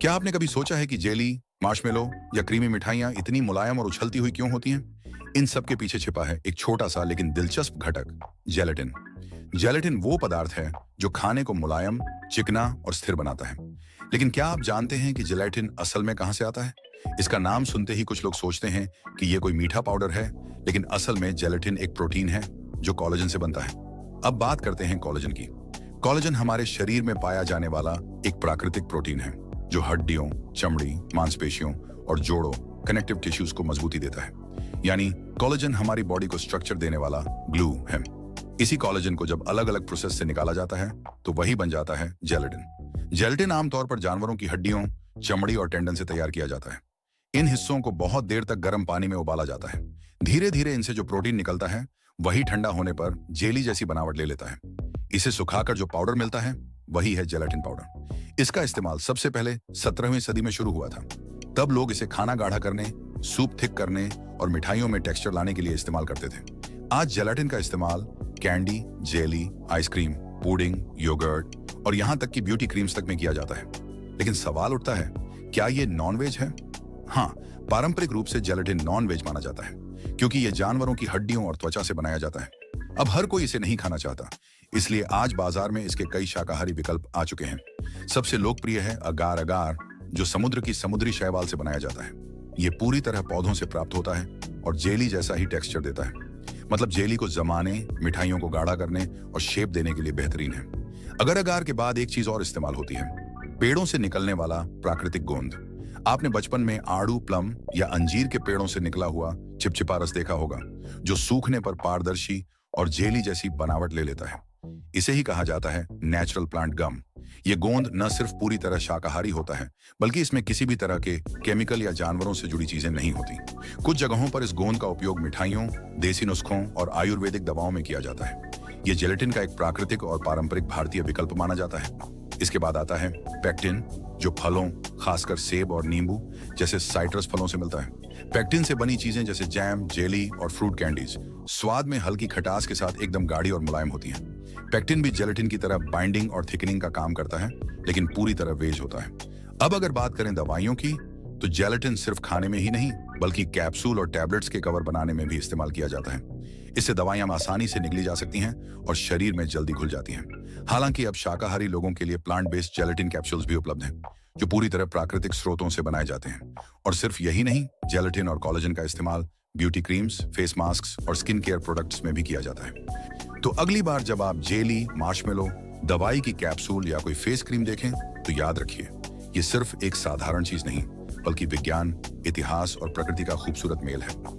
क्या आपने कभी सोचा है कि जेली, मार्शमेलो या क्रीमी मिठाइयाँ इतनी मुलायम और उछलती हुई क्यों होती हैं? इन सब के पीछे छिपा है एक छोटा सा लेकिन दिलचस्प घटक, जेलेटिन। जेलेटिन वो पदार्थ है जो खाने को मुलायम, चिकना और स्थिर बनाता है। लेकिन क्या आप जानते हैं कि जेलेटिन असल में कहाँ से आता है? इसका नाम सुनते ही कुछ लोग सोचते हैं कि ये कोई मीठा पाउडर है, लेकिन असल में जेलेटिन एक प्रोटीन है जो कोलेजन से बनता है। अब बात करते हैं कोलेजन की। कोलेजन हमारे शरीर में पाया जाने वाला एक प्राकृतिक प्रोटीन है जो हड्डियों, चमड़ी, मांसपेशियों और जोड़ों, कनेक्टिव टिश्यूज को मजबूती देता है। यानी कोलेजन हमारी बॉडी को स्ट्रक्चर देने वाला ग्लू है। इसी कोलेजन को जब अलग अलग प्रोसेस से निकाला जाता है तो वही बन जाता है जेलेटिन। जेलेटिन आमतौर पर जानवरों की हड्डियों, चमड़ी और टेंडन से तैयार किया जाता है। इन हिस्सों को बहुत देर तक गर्म पानी में उबाला जाता है। धीरे धीरे इनसे जो प्रोटीन निकलता है वही ठंडा होने पर जेली जैसी बनावट ले लेता है। इसे सुखाकर जो पाउडर मिलता है वही है जेलेटिन पाउडर। इसका इस्तेमाल सबसे पहले 17वीं सदी में शुरू हुआ था। तब लोग इसे खाना गाढ़ा करने, सूप थिक करने और मिठाइयों में टेक्सचर लाने के लिए इस्तेमाल करते थे। आज जेलेटिन का इस्तेमाल candy, jelly, ice cream, pudding, yogurt और यहाँ तक कि ब्यूटी क्रीम्स तक में किया जाता है। लेकिन सवाल उठता है, क्या ये नॉन वेज है? हाँ, पारंपरिक रूप से जेलेटिन नॉन वेज माना जाता है क्योंकि ये जानवरों की हड्डियों और त्वचा से बनाया जाता है। अब हर कोई इसे नहीं खाना चाहता, इसलिए आज बाजार में इसके कई शाकाहारी विकल्प आ चुके हैं। सबसे लोकप्रिय है अगार अगार, जो समुद्र की समुद्री शैवाल से बनाया जाता है। ये पूरी तरह पौधों से प्राप्त होता है और जेली जैसा ही टेक्सचर देता है। मतलब जेली को जमाने, मिठाइयों को गाढ़ा करने और शेप देने के लिए बेहतरीन है। अगर अगार के बाद एक चीज और इस्तेमाल होती है, पेड़ों से निकलने वाला प्राकृतिक गोंद। आपने बचपन में आड़ू, प्लम या अंजीर के पेड़ों से निकला हुआ चिपचिपा रस देखा होगा, जो सूखने पर पारदर्शी और जेली जैसी बनावट ले लेता है। इसे ही कहा जाता है नेचुरल प्लांट गम। ये गोंद न सिर्फ पूरी तरह शाकाहारी होता है, बल्कि इसमें किसी भी तरह के केमिकल या जानवरों से जुड़ी चीजें नहीं होती। कुछ जगहों पर इस गोंद का उपयोग मिठाइयों, देसी नुस्खों और आयुर्वेदिक दवाओं में किया जाता है। ये जेलेटिन का एक प्राकृतिक और पारंपरिक भारतीय विकल्प माना जाता है। इसके बाद आता है पेक्टिन, जो फलों, खासकर सेब और नींबू जैसे साइट्रस फलों से मिलता है। पेक्टिन से बनी चीजें जैसे जैम, जेली और फ्रूट कैंडीज स्वाद में हल्की खटास के साथ एकदम गाढ़ी और मुलायम होती हैं। पेक्टिन भी जेलेटिन की तरह बाइंडिंग और थिकनिंग का काम करता है, लेकिन पूरी तरह वेज होता है। अब अगर बात करें दवाइयों की, तो जेलेटिन सिर्फ खाने में ही नहीं, बल्कि कैप्सूल और टैबलेट्स के कवर बनाने में भी इस्तेमाल किया जाता है। इससे दवाइयां आसानी से निगली जा सकती हैं और शरीर में जल्दी घुल जाती हैं। हालांकि अब शाकाहारी लोगों के लिए प्लांट बेस्ड जेलेटिन कैप्सूल्स भी उपलब्ध हैं, जो पूरी तरह प्राकृतिक स्रोतों से बनाए जाते हैं। और सिर्फ यही नहीं, जेलेटिन और कोलेजन का इस्तेमाल ब्यूटी क्रीम्स, फेस मास्क और स्किन केयर प्रोडक्ट्स में भी किया जाता है। तो अगली बार जब आप जेली, मार्शमेलो, दवाई की कैप्सूल या कोई फेस क्रीम देखें, तो याद रखिए, ये सिर्फ एक साधारण चीज नहीं, बल्कि विज्ञान, इतिहास और प्रकृति का खूबसूरत मेल है।